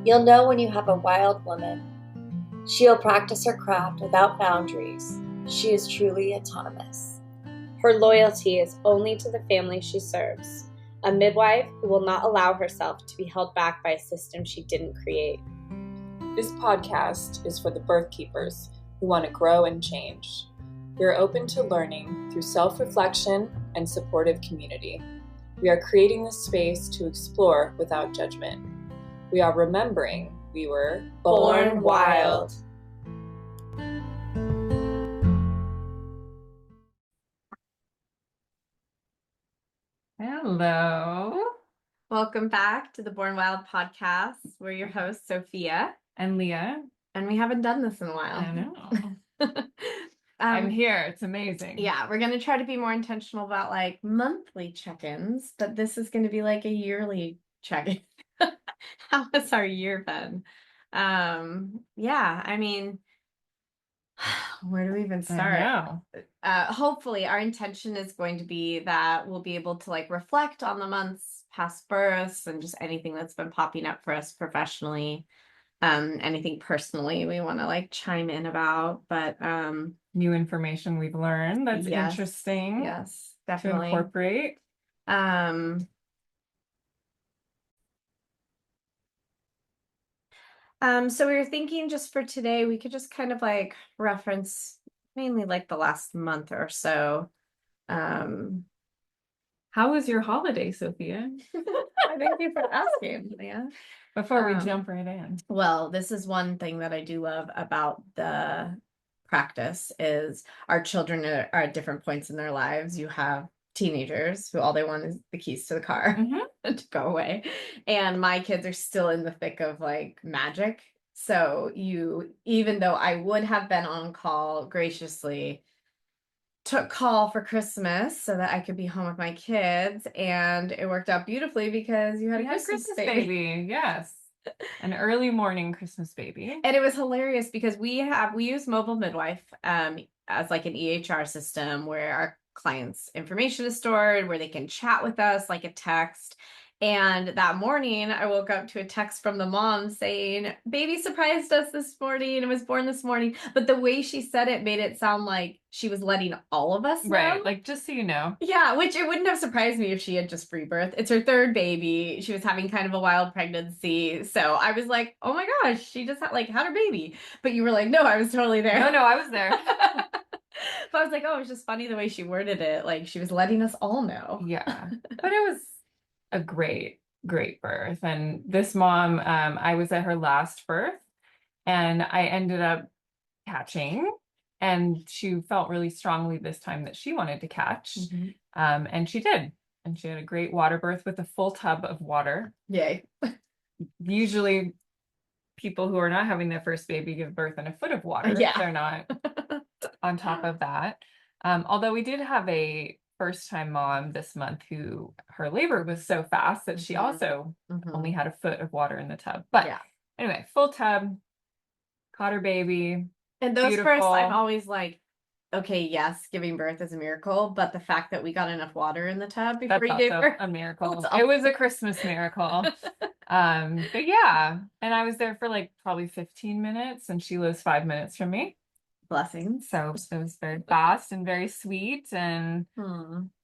You'll know when you have a wild woman. She'll practice her craft without boundaries. She is truly autonomous. Her loyalty is only to the family she serves, a midwife who will not allow herself to be held back by a system she didn't create. This podcast is for the birth keepers who want to grow and change. We are open to learning through self-reflection and supportive community. We are creating this space to explore without judgment. We are remembering we were Born wild. Hello. Welcome back to the Born Wild podcast. We're your hosts, Sophia And Leah. and we haven't done this in a while. I know. I'm here. It's amazing. Yeah, we're going to try to be more intentional about like monthly check-ins, but this is going to be like a yearly check-in. How has our year been? I mean, where do we even start? I know. Hopefully our intention is going to be that we'll be able to like reflect on the months past births and just anything that's been popping up for us professionally. Anything personally we want to like chime in about, but New information we've learned that's interesting. Yes, definitely. To incorporate. So we were thinking just for today, we could just kind of like reference mainly like the last month or so. How was your holiday, Sophia? Thank you for asking, Leah. Before we jump right in. Well, this is one thing that I do love about the practice is our children are at different points in their lives. You have teenagers who all they want is the keys to the car to go away. And my kids are still in the thick of like magic. So even though I would have been on call, graciously took call for Christmas so that I could be home with my kids, and it worked out beautifully because you had a Christmas baby. Yes. An early morning Christmas baby. And it was hilarious because we use Mobile Midwife as like an EHR system where our clients' information is stored, where they can chat with us like a text. And that morning, I woke up to a text from the mom saying, baby surprised us this morning and was born this morning. But the way she said it made it sound like she was letting all of us know. Right, like just so you know. Yeah, which it wouldn't have surprised me if she had just free birth. It's her third baby. She was having kind of a wild pregnancy. So I was like, oh my gosh, she just had her baby. But you were like, no, I was totally there. No, I was there. But I was like, oh, it's just funny the way she worded it. Like she was letting us all know. Yeah, but it was a great birth. And this mom, I was at her last birth and I ended up catching, and she felt really strongly this time that she wanted to catch. And she did. And she had a great water birth with a full tub of water. Yay. Usually people who are not having their first baby give birth in a foot of water. Yeah. They're not on top of that. Although we did have a first-time mom this month who her labor was so fast that she also only had a foot of water in the tub. But anyway, full tub, caught her baby. And those births, I'm always like, okay, yes, giving birth is a miracle, but the fact that we got enough water in the tub before you gave birth, a miracle. It was a Christmas miracle. But yeah, and I was there for like probably 15 minutes, and she was 5 minutes from me. Blessings. So it was very fast and very sweet, and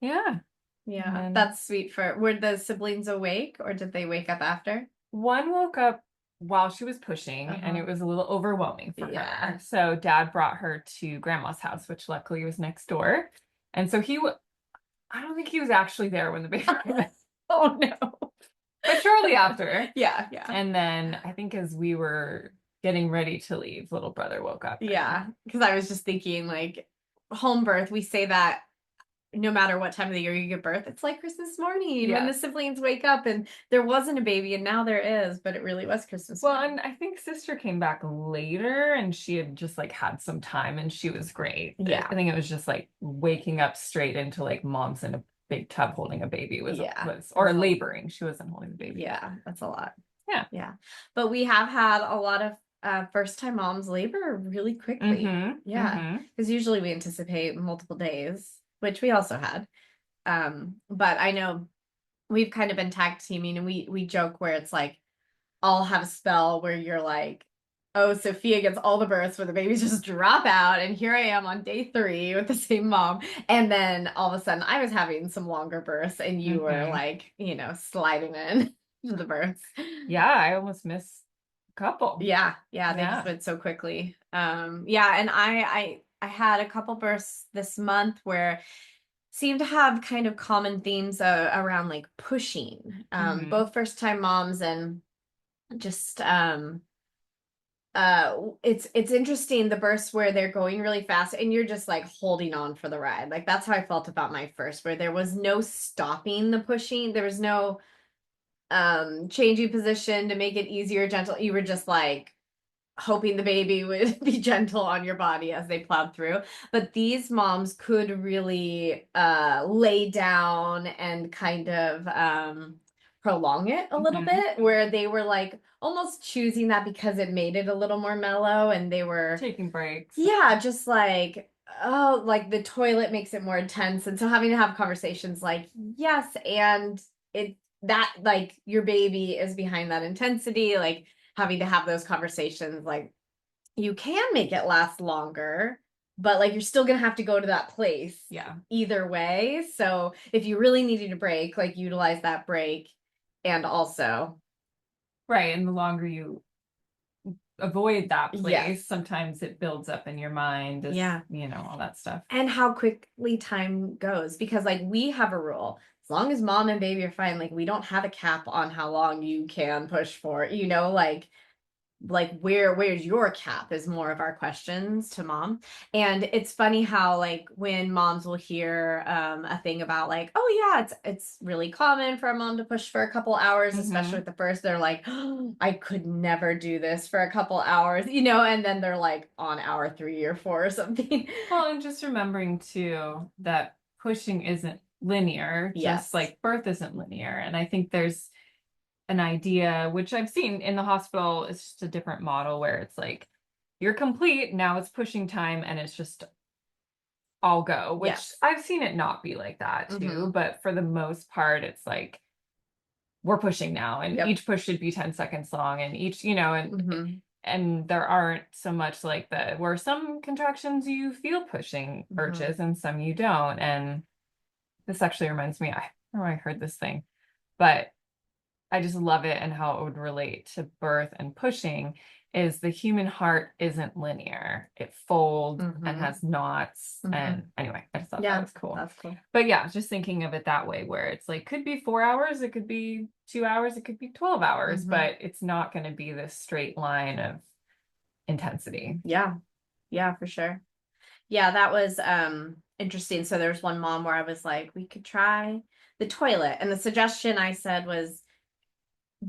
yeah, that's sweet. Were the siblings awake, or did they wake up after? One woke up while she was pushing, and it was a little overwhelming for her. So Dad brought her to Grandma's house, which luckily was next door, and so I don't think he was actually there when the baby came. Oh no! But shortly after, yeah. And then I think as we were getting ready to leave, little brother woke up. Yeah, because I was just thinking, like, home birth, we say that no matter what time of the year you give birth, it's like Christmas morning when the siblings wake up, and there wasn't a baby and now there is, but it really was Christmas morning. And I think sister came back later and she had just like had some time and she was great. Yeah. I think it was just like waking up straight into like mom's in a big tub holding a baby was laboring. She wasn't holding the baby. Yeah, that's a lot. Yeah. But we have had a lot of first-time moms labor really quickly. Because usually we anticipate multiple days, which we also had. But I know we've kind of been tag teaming, and we joke where it's like all have a spell where you're like, oh, Sophia gets all the births where the babies just drop out, and here I am on day 3 with the same mom. And then all of a sudden I was having some longer births and you were like, sliding in to the births. Yeah, I almost missed a couple. Yeah, they just went so quickly. And I had a couple births this month where seemed to have kind of common themes around like pushing. Both first-time moms, and just it's interesting, the bursts where they're going really fast and you're just like holding on for the ride. Like that's how I felt about my first, where there was no stopping the pushing. There was no changing position to make it easier, gentle. You were just like hoping the baby would be gentle on your body as they plowed through. But these moms could really lay down and kind of prolong it a little bit, where they were like almost choosing that because it made it a little more mellow, and they were taking breaks. Yeah, just like, oh, like the toilet makes it more intense. And so having to have conversations like, yes, and that like your baby is behind that intensity, like having to have those conversations, like you can make it last longer, but like you're still gonna have to go to that place either way. So if you really needed a break, like utilize that break. And also right, and the longer you avoid that place, sometimes it builds up in your mind as, all that stuff. And how quickly time goes, because like we have a rule, as long as mom and baby are fine, like we don't have a cap on how long you can push for, like where's your cap is more of our questions to mom. And it's funny how like when moms will hear a thing about like, oh yeah, it's really common for a mom to push for a couple hours, especially at the first, they're like, oh, I could never do this for a couple hours, and then they're like on hour 3 or 4 or something. Well, and just remembering too that pushing isn't linear, just like birth isn't linear. And I think there's an idea, which I've seen in the hospital, it's just a different model where it's like, you're complete, now it's pushing time, and it's just all go, which I've seen it not be like that too. But for the most part, it's like, we're pushing now, and each push should be 10 seconds long, and each, and there aren't so much like where some contractions you feel pushing urges and some you don't. And this actually reminds me, I don't know, I heard this thing, but I just love it, and how it would relate to birth and pushing is the human heart isn't linear. It folds and has knots. And anyway, I just thought that was cool. That's cool. But yeah, just thinking of it that way, where it's like, could be 4 hours, it could be 2 hours, it could be 12 hours, but it's not going to be this straight line of intensity. Yeah, for sure. Yeah, that was interesting. So there's one mom where I was like, we could try the toilet. And the suggestion I said was,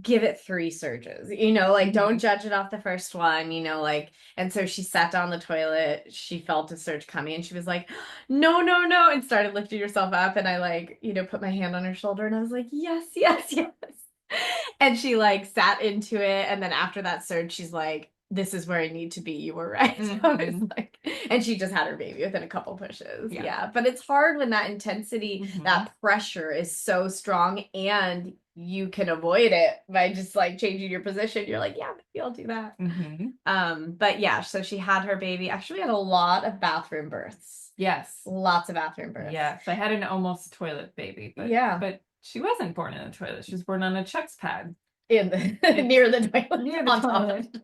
give it 3 surges, like don't judge it off the first one, like. And so she sat down the toilet, she felt a surge coming, and she was like, no, and started lifting herself up. And I like, put my hand on her shoulder, and I was like, yes. And she like sat into it. And then after that surge, she's like, this is where I need to be. You were right. I was like, and she just had her baby within a couple pushes. Yeah. But it's hard when that intensity, that pressure is so strong, and you can avoid it by just like changing your position. You're like, yeah, maybe I'll do that. But yeah, so she had her baby. Actually, we had a lot of bathroom births. Yes. Lots of bathroom births. Yes. I had an almost toilet baby, but but she wasn't born in a toilet. She was born on a Chex pad. In the near the toilet. Near the toilet.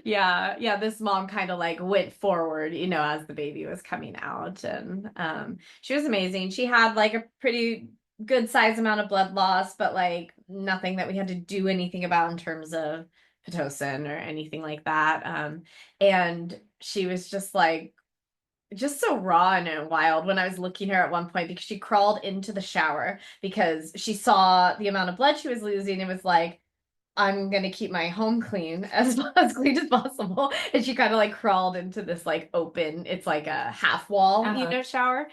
Yeah. This mom kind of like went forward, as the baby was coming out. And she was amazing. She had like a pretty good size amount of blood loss, but like nothing that we had to do anything about in terms of Pitocin or anything like that. And she was just like, just so raw and wild when I was looking her at one point, because she crawled into the shower because she saw the amount of blood she was losing and was like, I'm gonna keep my home clean as clean as possible. And she kind of like crawled into this like open, it's like a half wall, shower.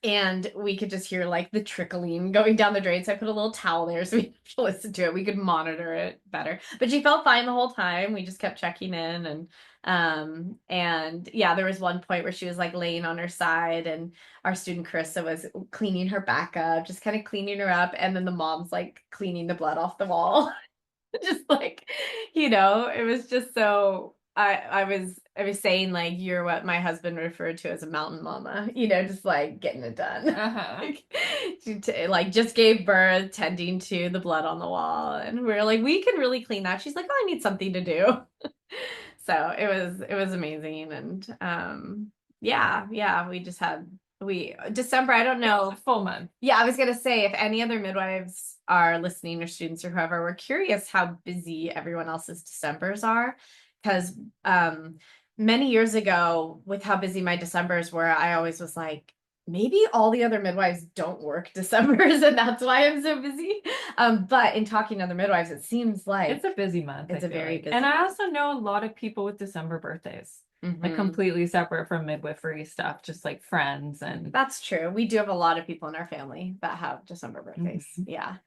And we could just hear like the trickling going down the drain. So I put a little towel there so we could listen to it. We could monitor it better. But she felt fine the whole time. We just kept checking in. And yeah, there was one point where she was like laying on her side, and our student Carissa was cleaning her back up, just kind of cleaning her up. And then the mom's like cleaning the blood off the wall. Just like, it was just so I was saying like you're what my husband referred to as a mountain mama, just like getting it done. Like, like just gave birth, tending to the blood on the wall, and we are like, we can really clean that. She's like, oh, I need something to do. So it was amazing, and yeah, December, I don't know. A full month. Yeah, I was gonna say if any other midwives are listening or students or whoever, we're curious how busy everyone else's Decembers are. Because many years ago, with how busy my Decembers were, I always was like, maybe all the other midwives don't work Decembers and that's why I'm so busy. But in talking to other midwives, it seems like it's a busy month. It's a very busy And I month. also know a lot of people with December birthdays. Like Mhm. completely separate from midwifery stuff, just like friends. And That's true. We do have a lot of people in our family that have December birthdays. Yeah.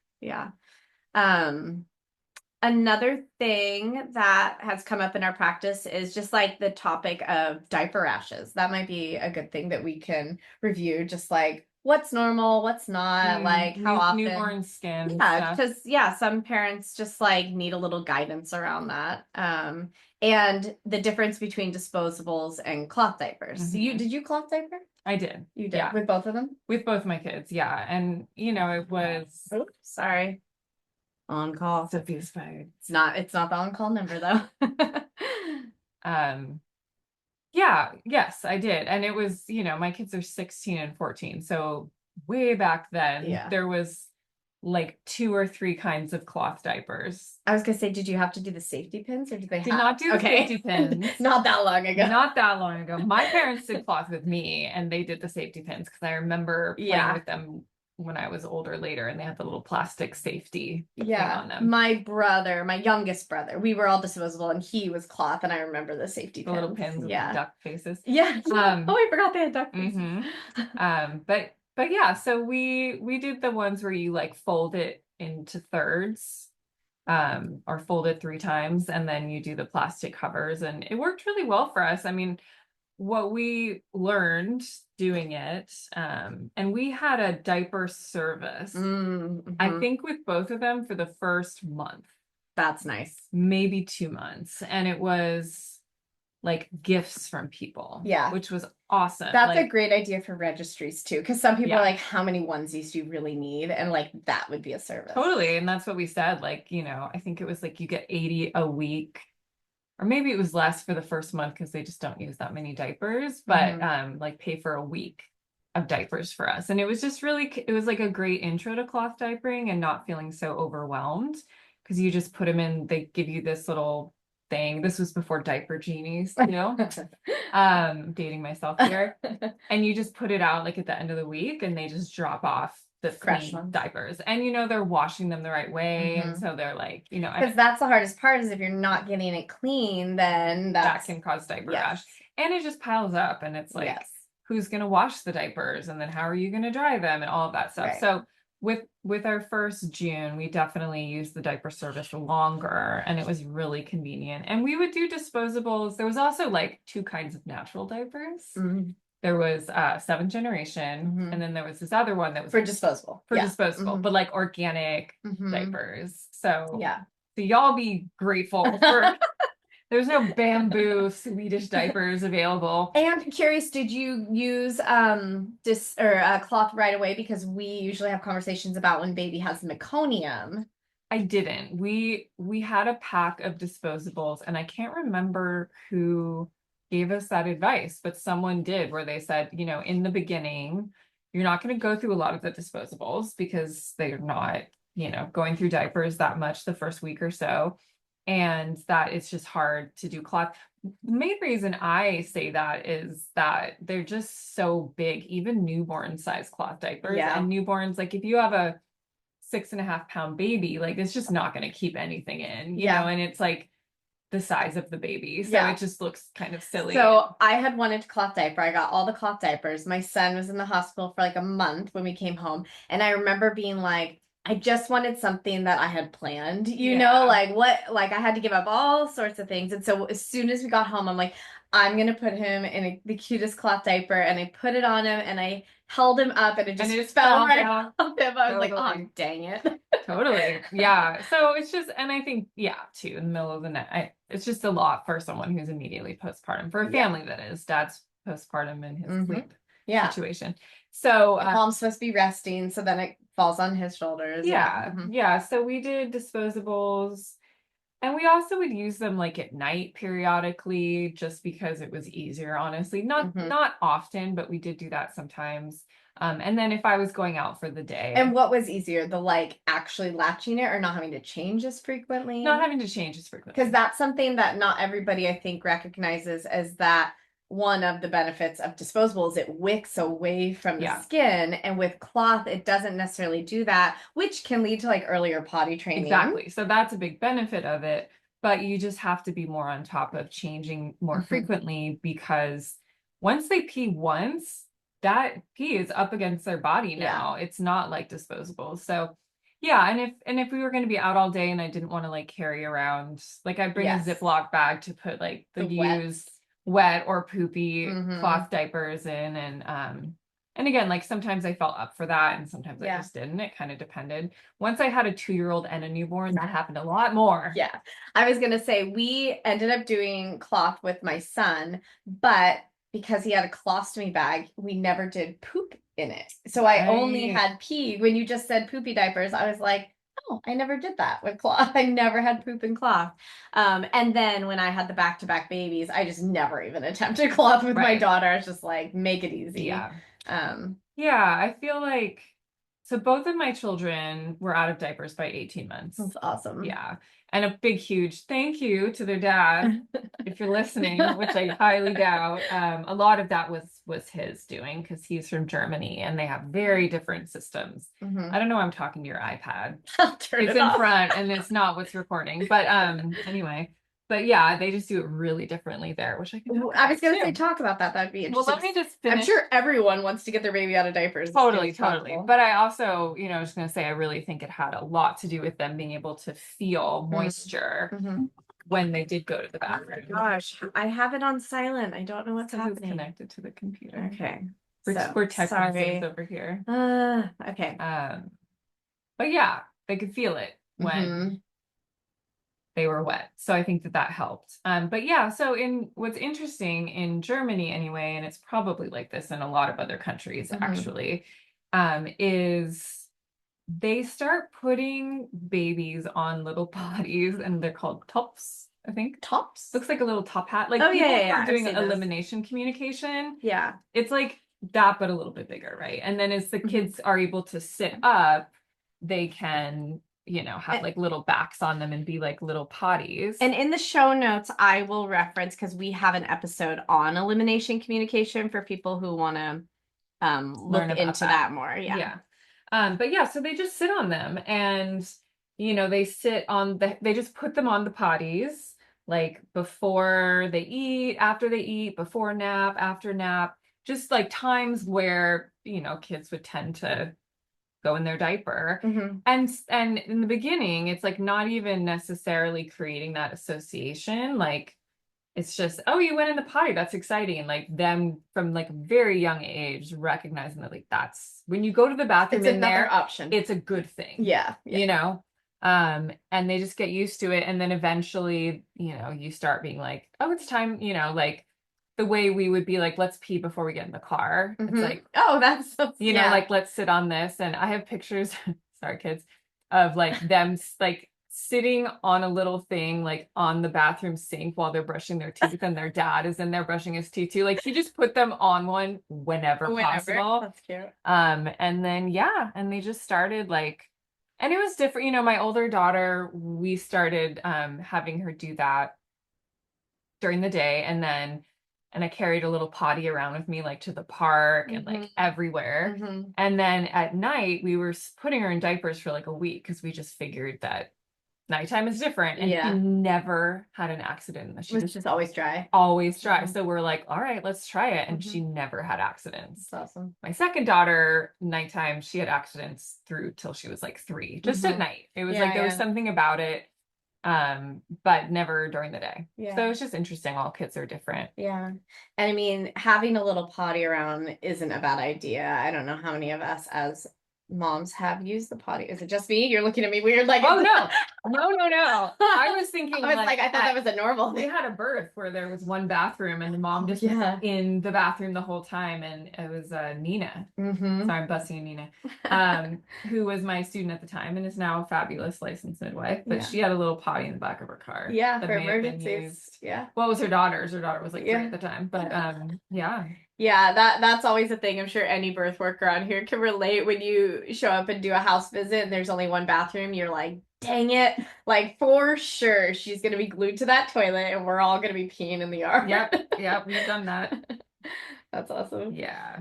Another thing that has come up in our practice is just like the topic of diaper rashes. That might be a good thing that we can review, just like what's normal, what's not, like how often. Newborn skin. Yeah, because some parents just like need a little guidance around that. And the difference between disposables and cloth diapers. So did you cloth diaper? I did. You did, yeah. With both of them? With both my kids, yeah. And it was Oops, sorry. On call. Sophie's fired. It's not the on call number though. Yes, I did. And it was, my kids are 16 and 14. So way back then, there was like 2 or 3 kinds of cloth diapers. I was gonna say, did you have to do the safety pins or did they did not do the safety pins? Not that long ago. Not that long ago. My parents did cloth with me and they did the safety pins because I remember playing with them when I was older later, and they had the little plastic safety thing on them. My youngest brother, we were all disposable and he was cloth, and I remember the safety pins. Little pins with duck faces. Yeah. I forgot they had duck faces. But yeah, so we did the ones where you like fold it into thirds, or fold it 3 times, and then you do the plastic covers, and it worked really well for us. I mean, what we learned doing it, and we had a diaper service, I think with both of them for the first month. That's nice. Maybe 2 months. And it was like gifts from people. Yeah. Which was awesome. That's a great idea for registries too. Because some people are like, how many onesies do you really need? And like, that would be a service. Totally. And that's what we said. Like, I think it was like you get 80 a week. Or maybe it was less for the first month because they just don't use that many diapers, but like pay for a week of diapers for us. And it was just it was like a great intro to cloth diapering and not feeling so overwhelmed, because you just put them in, they give you this little thing. This was before diaper genies, dating myself here. And you just put it out like at the end of the week and they just drop off the fresh diapers, and they're washing them the right way, and so they're like, because that's the hardest part, is if you're not getting it clean, then that can cause diaper rash, and it just piles up, and it's like, who's gonna wash the diapers, and then how are you gonna dry them, and all of that stuff. So with our first June, we definitely used the diaper service longer, and it was really convenient. And we would do disposables. There was also like 2 kinds of natural diapers. There was 7th generation, and then there was this other one that was for disposable. But like organic diapers. So so y'all be grateful for there's no bamboo Swedish diapers available. And curious, did you use cloth right away? Because we usually have conversations about when baby has meconium. I didn't. We had a pack of disposables, and I can't remember who gave us that advice, but someone did, where they said, in the beginning, you're not going to go through a lot of the disposables because they're not, going through diapers that much the first week or so. And that it's just hard to do cloth. The main reason I say that is that they're just so big, even newborn size cloth diapers. And newborns, like if you have a 6.5 pound baby, like it's just not going to keep anything in, you know, and it's like the size of the baby. So it just looks kind of silly. So I had wanted cloth diaper. I got all the cloth diapers. My son was in the hospital for like a month when we came home. And I remember being like, I just wanted something that I had planned, like I had to give up all sorts of things. And so as soon as we got home, I'm like, I'm going to put him in the cutest cloth diaper. And I put it on him and I held him up and it just fell right off him. I was like, oh, dang it. Totally. Yeah. So it's just, and I think, too, in the middle of the night, it's just a lot for someone who's immediately postpartum, for a family that is. Dad's postpartum and his sleep situation. So mom's supposed to be resting, so then it falls on his shoulders. Yeah. So we did disposables, and we also would use them like at night periodically, just because it was easier, honestly. Not often, but we did do that sometimes. And then if I was going out for the day. And what was easier, the like actually latching it or not having to change as frequently? Not having to change as frequently. Because that's something that not everybody, I think, recognizes as that one of the benefits of disposable is it wicks away from the skin. And with cloth, it doesn't necessarily do that, which can lead to like earlier potty training. Exactly. So that's a big benefit of it. But you just have to be more on top of changing more frequently, because once they pee once, that pee is up against their body now. It's not like disposable. So and if we were going to be out all day and I didn't want to like carry around, like I'd bring a Ziploc bag to put like the used wet or poopy cloth diapers in, and again, like sometimes I felt up for that and sometimes I just didn't. It kind of depended. Once I had a 2-year-old and a newborn, that happened a lot more. Yeah. I was gonna say we ended up doing cloth with my son, but because he had a colostomy bag, we never did poop in it. So I only had pee. When you just said poopy diapers, I was like, oh, I never did that with cloth. I never had poop in cloth. And then when I had the back-to-back babies, I just never even attempted cloth with my daughter. I was just like, make it easy. Yeah. I feel like, so both of my children were out of diapers by 18 months. That's awesome. Yeah. And a big, huge thank you to their dad, if you're listening, which I highly doubt. A lot of that was his doing, because he's from Germany and they have very different systems. I don't know why I'm talking to your iPad. It's in front and it's not what's recording. But anyway. But yeah, they just do it really differently there, which I can talk about. I was going to say, talk about that. That'd be interesting. Well, let me just finish. I'm sure everyone wants to get their baby out of diapers. Totally. But I also, I was going to say, I really think it had a lot to do with them being able to feel moisture when they did go to the bathroom. Gosh, I have it on silent. I don't know what's happening. It's connected to the computer. Okay. We're texting things over here. Okay. But yeah, they could feel it when they were wet. So I think that helped. But yeah, so what's interesting in Germany anyway, and it's probably like this in a lot of other countries actually, is they start putting babies on little potties, and they're called tops, I think. Tops? Looks like a little top hat. Like people are doing elimination communication. Yeah. It's like that, but a little bit bigger, right? And then as the kids are able to sit up, they can have like little backs on them and be like little potties. And in the show notes, I will reference, because we have an episode on elimination communication for people who want to look into that more. But yeah, so they just sit on them, and they sit on they just put them on the potties, like before they eat, after they eat, before nap, after nap, just like times where kids would tend to go in their diaper. And in the beginning, it's like not even necessarily creating that association. Like it's just, oh, you went in the potty, that's exciting. And like them from like a very young age recognizing that like that's when you go to the bathroom in there, option. It's a good thing. And they just get used to it. And then eventually, you start being like, oh, it's time, like the way we would be like, let's pee before we get in the car. It's like, oh, that's so, like, let's sit on this. And I have pictures, sorry kids, of like them like sitting on a little thing like on the bathroom sink while they're brushing their teeth, and their dad is in there brushing his teeth too. Like he just put them on one whenever possible. That's cute. And then and they just started like, and it was different. My older daughter, we started having her do that during the day, and I carried a little potty around with me, like to the park and like everywhere. And then at night, we were putting her in diapers for like a week, because we just figured that nighttime is different. And she never had an accident. She was just always dry. Always dry. So we're like, all right, let's try it. And she never had accidents. That's awesome. My second daughter, nighttime, she had accidents through till she was like 3, just at night. It was like there was something about it. but never during the day. Yeah. So it's just interesting. All kids are different. Yeah. And I mean, having a little potty around isn't a bad idea. I don't know how many of us as moms have used the potty. Is it just me? You're looking at me weird like Oh, no. No. I was thinking I was like, I thought that was a normal we thing. had a birth where there was one bathroom and the mom just Yeah. was in the bathroom the whole time, and it was Nina. Mm-hmm. Sorry, I'm busting Nina, who was my student at the time and is now a fabulous licensed midwife. But Yeah. she had a little potty in the back of her car. Yeah, that for may have been emergencies. used. Yeah. Well, it was her daughter's. Her daughter was like 3 Yeah. at the time. But yeah. Yeah, that's always a thing. I'm sure any birth worker on here can relate. When you show up and do a house visit and there's only one bathroom, you're like, dang it. Like, for sure, she's going to be glued to that toilet and we're all going to be peeing in the yard. Yep, we've done that. That's awesome. Yeah.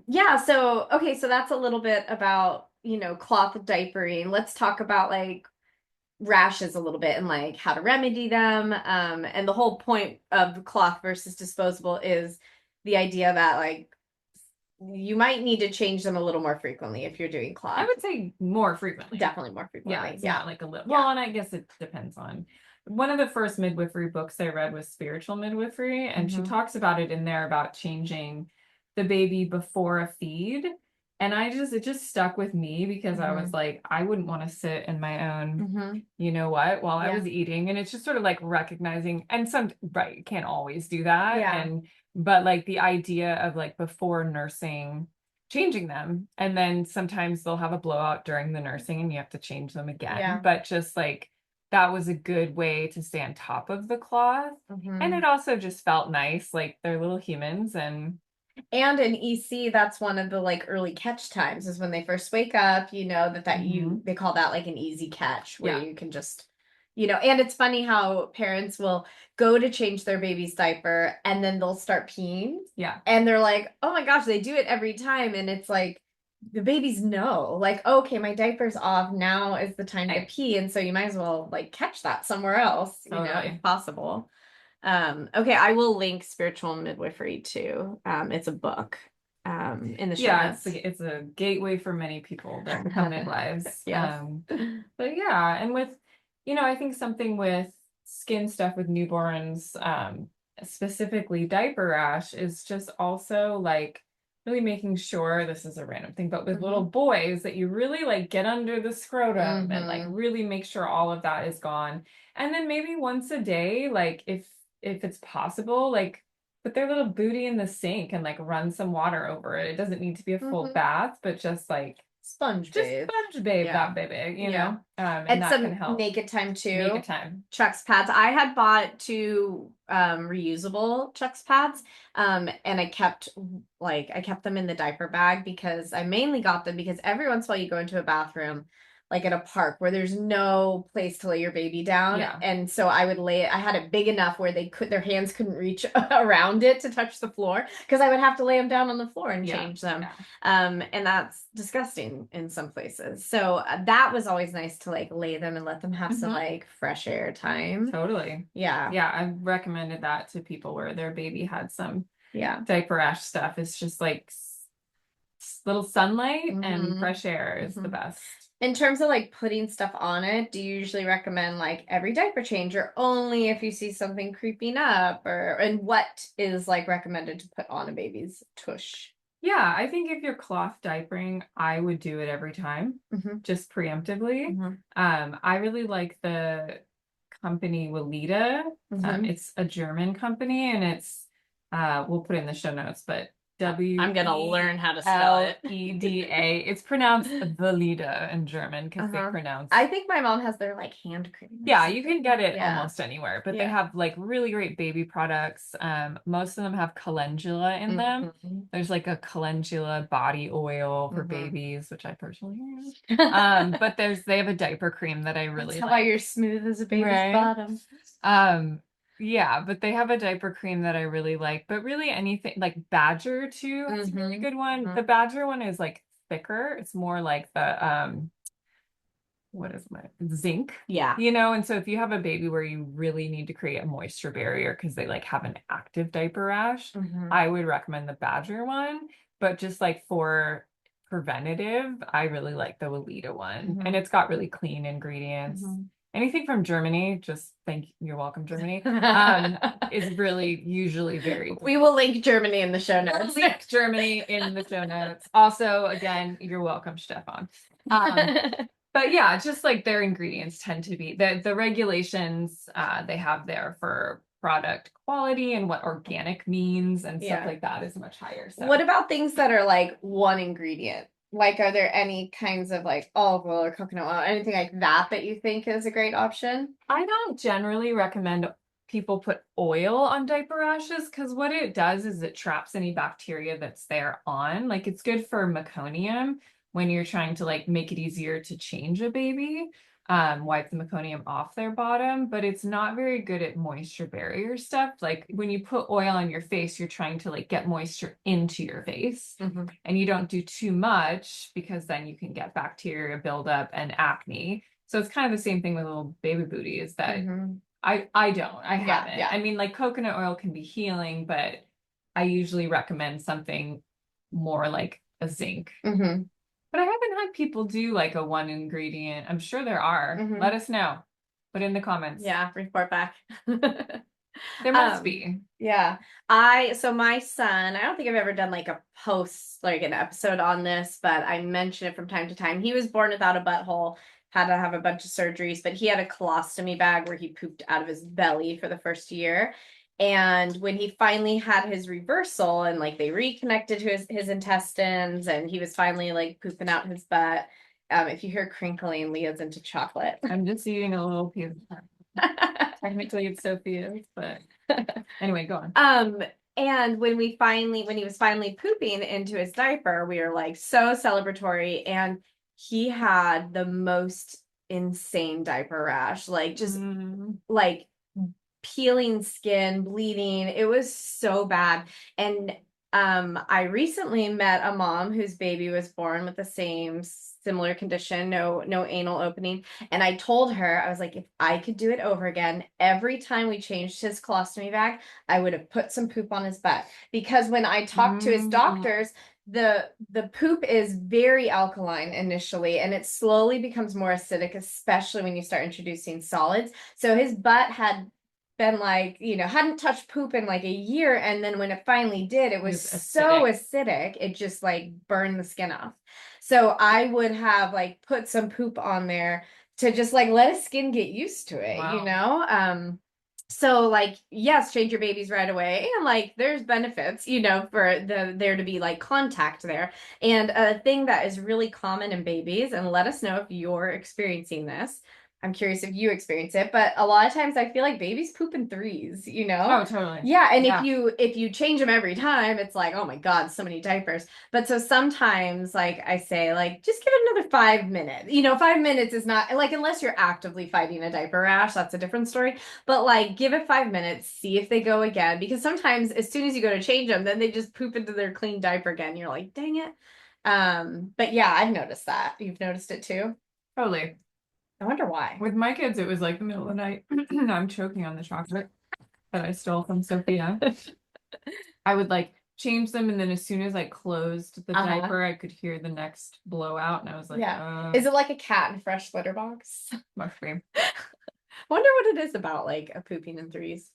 Yeah, so, okay, so that's a little bit about, cloth diapering. Let's talk about, like, rashes a little bit and, like, how to remedy them. And the whole point of cloth versus disposable is the idea that, like, you might need to change them a little more frequently if you're doing cloth. I would say more frequently. Definitely more frequently. Yeah, it's not like a little. Well, and I guess it depends on. One of the first midwifery books I read was Spiritual Midwifery, and she talks about it in there about changing the baby before a feed. And it just stuck with me because I was like, I wouldn't want to sit in my own, you know what, while I was eating. And it's just sort of like recognizing, and you can't always do that. Yeah. But like the idea of like before nursing, changing them. And then sometimes they'll have a blowout during the nursing and you have to change them again. Yeah. But just like, that was a good way to stay on top of the cloth. And it also just felt nice. Like they're little humans and in EC, that's one of the like early catch times is when they first wake up, they call that like an easy catch where you can just, and it's funny how parents will go to change their baby's diaper and then they'll start peeing. Yeah. And they're like, oh my gosh, they do it every time. And it's like, the babies know, like, okay, my diaper's off. Now is the time to pee. And so you might as well like catch that somewhere else, if possible. Okay, I will link Spiritual Midwifery too. It's a book. In the show notes. It's a gateway for many people that become midwives. Yes. But yeah, and with, I think something with skin stuff with newborns, specifically diaper rash, is just also like really making sure, this is a random thing, but with little boys that you really like get under the scrotum and like really make sure all of that is gone. And then maybe once a day, like if it's possible, like put their little booty in the sink and like run some water over it. It doesn't need to be a full bath, but just like sponge babe that baby, know. And that some can help. naked time too. Naked time. Chuck's pads. I had bought 2 reusable Chuck's pads. And I kept them in the diaper bag because I mainly got them because every once in a while you go into a bathroom like at a park where there's no place to lay your baby down. Yeah. And so I would I had it big enough where their hands couldn't reach around it to touch the floor because I would have to lay them down on the floor and change them. Yeah. And that's disgusting in some places. So that was always nice to like lay them and let them have some like fresh air time. Totally. Yeah. Yeah. I've recommended that to people where their baby had some diaper rash stuff. It's just like little sunlight and fresh air is the best. In terms of like putting stuff on it, do you usually recommend like every diaper change or only if you see something creeping up and what is like recommended to put on a baby's tush? Yeah, I think if you're cloth diapering, I would do it every time, just preemptively. I really like the company Weallda. It's a German company and it's, we'll put it in the show notes, but I'm gonna learn how to spell it. Weallda. It's pronounced Weallda in German because they pronounce. I think my mom has their like hand cream. Yeah, you can get it almost anywhere, but they have like really great baby products. Most of them have calendula in them. There's like a calendula body oil for babies, which I personally use. But they have a diaper cream that I really like. That's why you're smooth as a baby's bottom. Yeah, but they have a diaper cream that I really like, but really anything like Badger too. It's a really good one. The Badger one is like thicker. It's more like the, zinc. Yeah. And so if you have a baby where you really need to create a moisture barrier because they like have an active diaper rash, I would recommend the Badger one, but just like for preventative, I really like the Weallda one and it's got really clean ingredients. anything from Germany, just you're welcome, Germany, is really usually very We will link Germany in the show notes. link Germany in the show notes. Also, again, you're welcome, Stefan. But yeah, just like their ingredients tend to be the regulations they have there for product quality and what organic means and stuff like that is much higher. So what about things that are like one ingredient? Like, are there any kinds of like olive oil or coconut oil, anything like that you think is a great option? I don't generally recommend people put oil on diaper rashes because what it does is it traps any bacteria that's there on. Like it's good for meconium when you're trying to like make it easier to change a baby, wipe the meconium off their bottom, but it's not very good at moisture barrier stuff. Like when you put oil on your face, you're trying to like get moisture into your face and you don't do too much because then you can get bacteria buildup and acne. So it's kind of the same thing with little baby booty is that I haven't. I mean, like coconut oil can be healing, but I usually recommend something more like a zinc. But I haven't had people do like a one ingredient. I'm sure there are. Let us know. Put in the comments. Yeah, report back. There must be. Yeah. So my son, I don't think I've ever done like a post, like an episode on this, but I mention it from time to time. He was born without a butthole, had to have a bunch of surgeries, but he had a colostomy bag where he pooped out of his belly for the first year. And when he finally had his reversal and like they reconnected his intestines and he was finally like pooping out his butt. If you hear crinkling, Leah's into chocolate. I'm just eating a little piece. Technically it's Sophia's, but anyway, go on. And when he was finally pooping into his diaper, we were like so celebratory, and he had the most insane diaper rash, like just like peeling skin, bleeding. It was so bad. And I recently met a mom whose baby was born with the same similar condition, no anal opening. And I told her, I was like, if I could do it over again, every time we changed his colostomy bag, I would have put some poop on his butt. Because when I talked to his doctors, the poop is very alkaline initially, and it slowly becomes more acidic, especially when you start introducing solids. So his butt had been like, hadn't touched poop in like a year, and then when it finally did, it was so acidic, it just like burned the skin off. So I would have like put some poop on there to just like let his skin get used to it. So like, yes, change your babies right away, and like there's benefits for there to be like contact there. And a thing that is really common in babies, and let us know if you're experiencing this, I'm curious if you experience it, but a lot of times I feel like babies poop in threes, Oh, totally. Yeah, and if you change them every time, it's like, oh my God, so many diapers. But so sometimes, like I say, like just give it another 5 minutes. 5 minutes is not like, unless you're actively fighting a diaper rash, that's a different story. But like, give it 5 minutes, see if they go again, because sometimes as soon as you go to change them, then they just poop into their clean diaper again. You're like, dang it. But yeah, I've noticed that. You've noticed it too? Totally. I wonder why. With my kids, it was like the middle of the night. I'm choking on the chocolate that I stole from Sophia. I would like change them, and then as soon as I closed the diaper, I could hear the next blowout, and I was like, Is it like a cat in a fresh litter box? Must be. Wonder what it is about like a pooping in threes.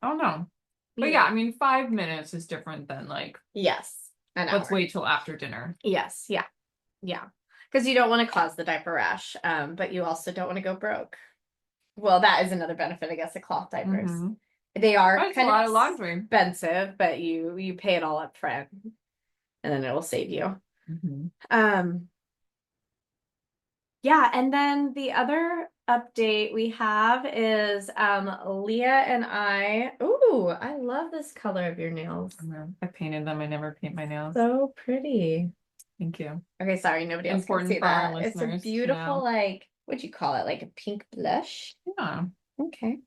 I don't know. But yeah, I mean, 5 minutes is different than like, yes, let's wait till after dinner. Yes, yeah. Because you don't want to cause the diaper rash, but you also don't want to go broke. Well, that is another benefit, I guess, of cloth diapers. They are kind of expensive, but you pay it all up front, and then it will save you. Yeah, and then the other update we have is Leah and I. Ooh, I love this color of your nails. I painted them. I never paint my nails. So pretty. Thank you. Okay, sorry, nobody else can see that. It's a beautiful, like, what'd you call it? Like a pink blush? Yeah. Okay.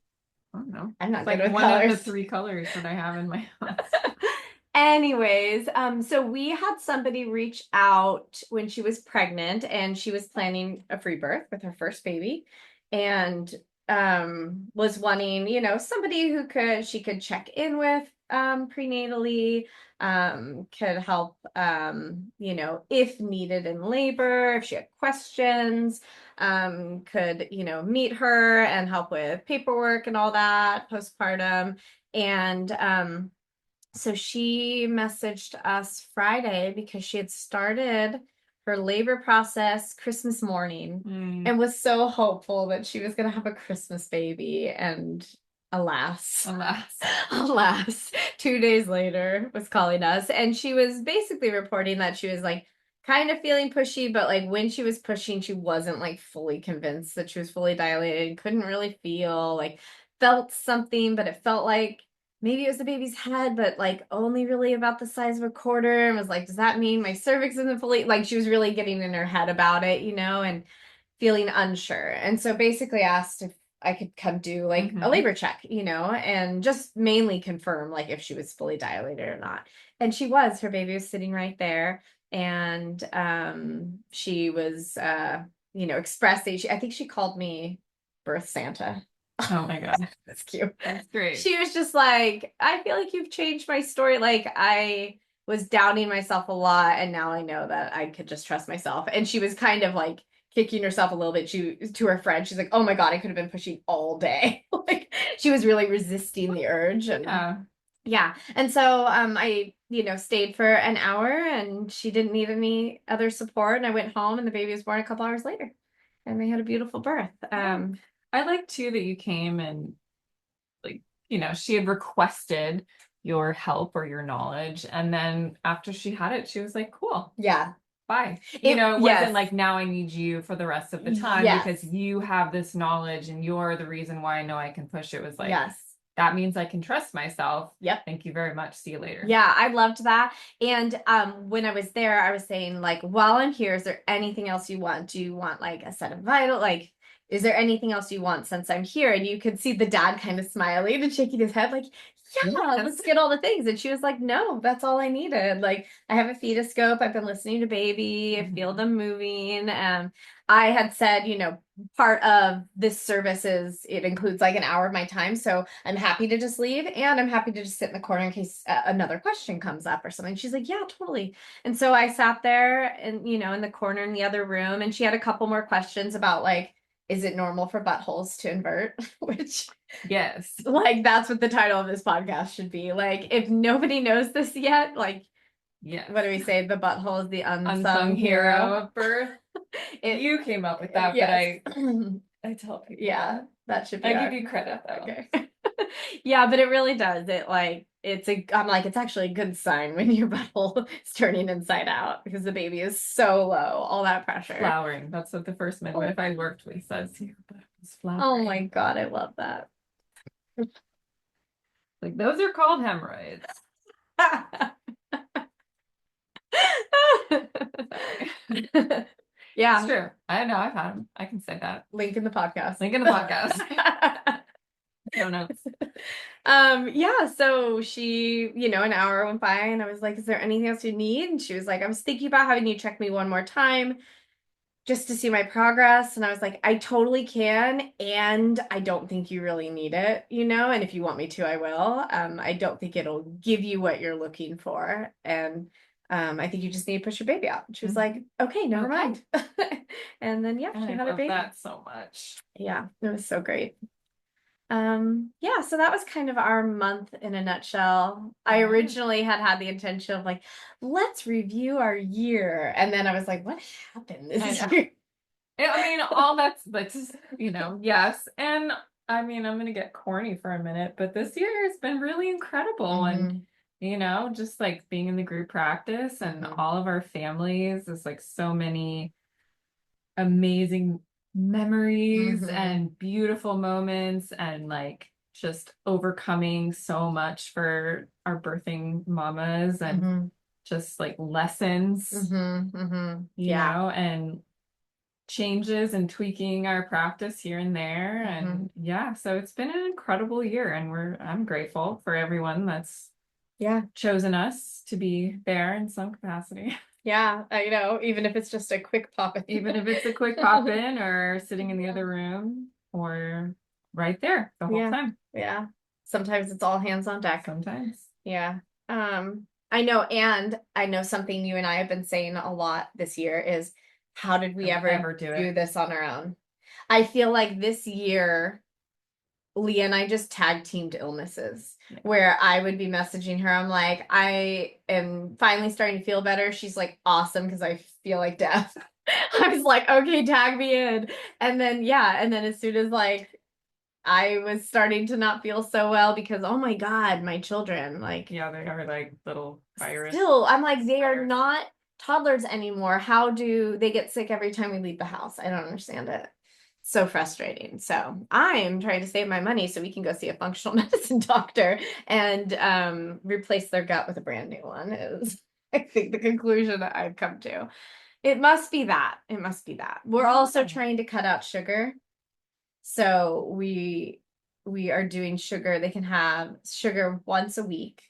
I don't know. I'm not good with one colors. Of the 3 colors that I have in my house. Anyways, so we had somebody reach out when she was pregnant, and she was planning a free birth with her first baby, and was wanting, somebody who she could check in with prenatally, could help, if needed in labor, if she had questions, could, meet her and help with paperwork and all that postpartum. And so she messaged us Friday because she had started her labor process Christmas morning and was so hopeful that she was going to have a Christmas baby. And alas, 2 days later was calling us. And she was basically reporting that she was like kind of feeling pushy, but like when she was pushing, she wasn't like fully convinced that she was fully dilated, couldn't really feel, like felt something, but it felt like maybe it was the baby's head, but like only really about the size of a quarter, and was like, does that mean my cervix isn't fully, like she was really getting in her head about it, and feeling unsure. And so basically asked if I could come do like a labor check, and just mainly confirm like if she was fully dilated or not. And she was. Her baby was sitting right there. And she was expressing, I think she called me birth Santa. Oh my God. That's cute. That's great. She was just like, I feel like you've changed my story. Like I was doubting myself a lot, and now I know that I could just trust myself. And she was kind of like kicking herself a little bit. To her friend, she's like, oh my God, I could have been pushing all day. Like she was really resisting the urge. And yeah. And so I, stayed for an hour, and she didn't need any other support. And I went home, and the baby was born a couple hours later, and we had a beautiful birth. I like too that you came and like, she had requested your help or your knowledge. And then after she had it, she was like, cool. Yeah. Bye. It wasn't like, now I need you for the rest of the time because you have this knowledge and you're the reason why I know I can push. It was like, that means I can trust myself. Yep. Thank you very much. See you later. Yeah, I loved that. And when I was there, I was saying, like, while I'm here, is there anything else you want? Do you want like a set of vital, like, is there anything else you want since I'm here? And you could see the dad kind of smiling and shaking his head like, let's get all the things. And she was like, no, that's all I needed. Like, I have a fetoscope. I've been listening to baby. I feel them moving. I had said, part of this service is it includes like an hour of my time. So I'm happy to just leave, and I'm happy to just sit in the corner in case another question comes up or something. She's like, yeah, totally. And so I sat there and, in the corner in the other room, and she had a couple more questions about like, is it normal for buttholes to invert? Which, yes, like that's what the title of this podcast should be. Like, if nobody knows this yet, like, what do we say? The butthole is the unsung hero of birth. You came up with that, yes. but I tell people. Yeah, that should be. I give you credit though. Okay. Yeah, but it really does. I'm like, it's actually a good sign when your butthole is turning inside out because the baby is so low, all that pressure. Flowering. That's what the first midwife I worked with says here. But it's flowering. Oh my God, I love that. Like, those are called hemorrhoids. Yeah, it's true. I know, I've had them. I can say that. Link in the podcast. No notes. Yeah, so she, an hour went by, and I was like, is there anything else you need? And she was like, I was thinking about having you check me one more time just to see my progress. And I was like, I totally can, and I don't think you really need it, and if you want me to, I will. I don't think it'll give you what you're looking for, and I think you just need to push your baby out. And she was like, okay, never mind. And then she had a baby. I love that so much. Yeah, it was so great. So that was kind of our month in a nutshell. I originally had the intention of like, let's review our year. And then I was like, what happened this year? I mean, all that's yes. And I mean, I'm going to get corny for a minute, but this year has been really incredible. And, just like being in the group practice and all of our families, there's like so many amazing memories and beautiful moments, and like just overcoming so much for our birthing mamas, and just like lessons, and changes and tweaking our practice here and there. And so it's been an incredible year, and I'm grateful for everyone that's chosen us to be there in some capacity. Yeah, even if it's just a quick pop in. Even if it's a quick pop in, or sitting in the other room, or right there the whole time. Yeah. Sometimes it's all hands on deck. Sometimes. Yeah. I know something you and I have been saying a lot this year is, how did we ever do this on our own? I feel like this year, Leah and I just tag teamed illnesses, where I would be messaging her. I'm like, I am finally starting to feel better. She's like, awesome, because I feel like death. I was like, okay, tag me in. And then, as soon as like I was starting to not feel so well, because, oh my God, my children, like, they are like little virus. Still, I'm like, they are not toddlers anymore. How do they get sick every time we leave the house? I don't understand it. So frustrating. So I'm trying to save my money so we can go see a functional medicine doctor and replace their gut with a brand new one, is I think the conclusion that I've come to. It must be that. It must be that. We're also trying to cut out sugar. So we are doing sugar. They can have sugar once a week.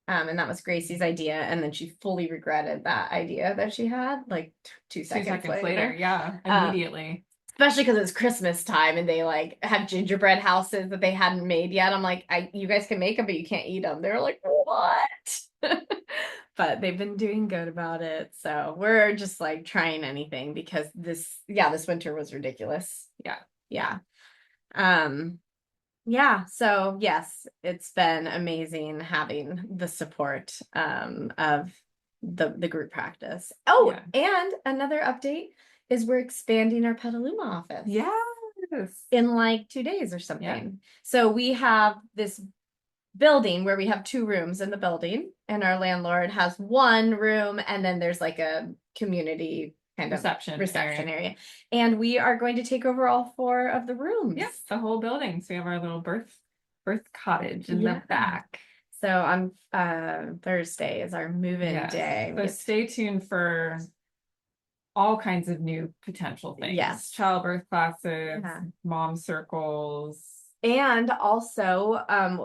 And that was Gracie's idea. And then she fully regretted that idea that she had, like 2 seconds later. Yeah, immediately. Especially because it's Christmas time and they like have gingerbread houses that they hadn't made yet. I'm like, you guys can make them, but you can't eat them. They're like, what? But they've been doing good about it. So we're just like trying anything, because this winter was ridiculous. Yeah. So yes, it's been amazing having the support of the group practice. And another update is we're expanding our Petaluma office. Yes. In like 2 days or something. Yeah. So we have this building where we have 2 rooms in the building, and our landlord has 1 room, and then there's like a community kind of reception area. And we are going to take over all 4 of the rooms. Yes, the whole building. So we have our little birth cottage in the back. So on Thursday is our move-in day. So stay tuned for all kinds of new potential things. Yes. Childbirth classes, mom circles. And also,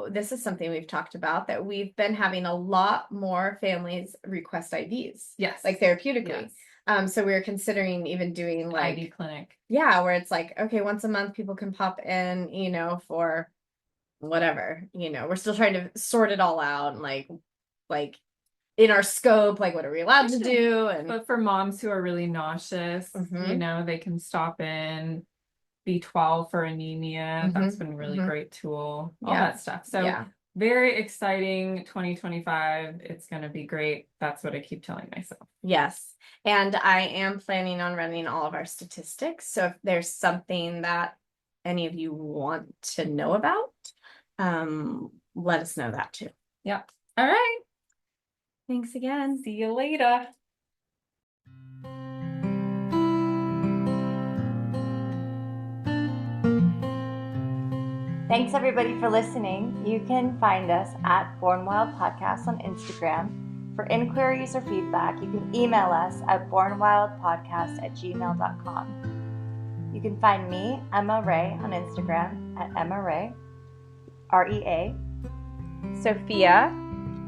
this is something we've talked about, that we've been having a lot more families request IVs. Yes. Like therapeutically. Yes. So we're considering even doing like IV clinic. Yeah, where it's like, okay, once a month people can pop in, for whatever, we're still trying to sort it all out, and like in our scope, like what are we allowed to do? But for moms who are really nauseous, they can stop in. B12 for anemia. That's been a really great tool. All that stuff. So very exciting 2025. It's going to be great. That's what I keep telling myself. Yes. And I am planning on running all of our statistics. So if there's something that any of you want to know about, let us know that too. Yep. All right. Thanks again. See you later. Thanks everybody for listening. You can find us at Born Wild Podcast on Instagram. For inquiries or feedback, you can email us at bornwildpodcast@gmail.com. You can find me, Emma Ray, on Instagram at Emma Ray, REA. Sophia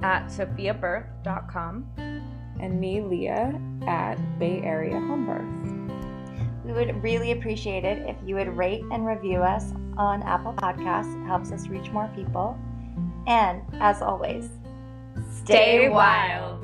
at sophiabirth.com. And me, Leah, at Bay Area Home Birth. We would really appreciate it if you would rate and review us on Apple Podcasts. It helps us reach more people. And as always, stay wild.